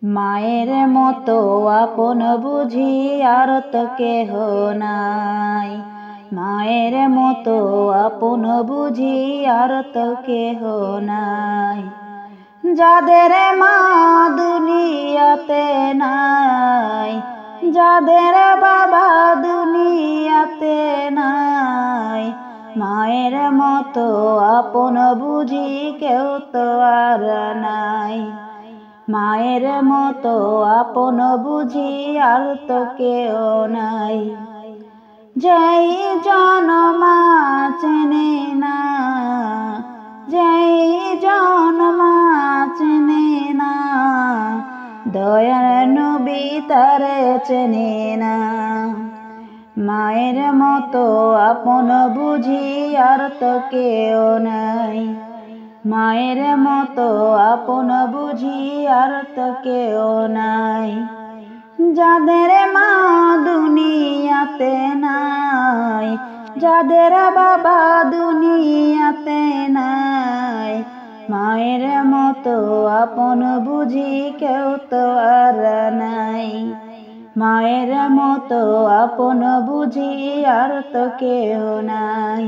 মায়ের মতো আপন বুঝি আর তো কেহ নাই। মায়ের মতো আপন বুঝি আর তো কেহ নাই। যাদের মা দুনিয়াতে নাই, যাদের বাবা দুনিয়াতে নাই, মায়ের মতো আপন বুঝি কেউ তো আর নাই। মায়ের মতো আপন বুঝি আর তো কেউ নাই। যেই জন মা চেনে না, যেই জন মা চেনে না, দয়ার নবী তারে চেনে না। মায়ের মতো আপন বুঝি আর তো কেউ নাই। মায়ের মতো আপন বুঝি আর তো কেউ নাই। যাদের মা দুনিয়াতে নাই, যাদের বাবা দুনিয়াতে নাই, মায়ের মতো আপন বুঝি কেউ তো আর নাই। মায়ের মতো আপন বুঝি আর তো কেউ নাই।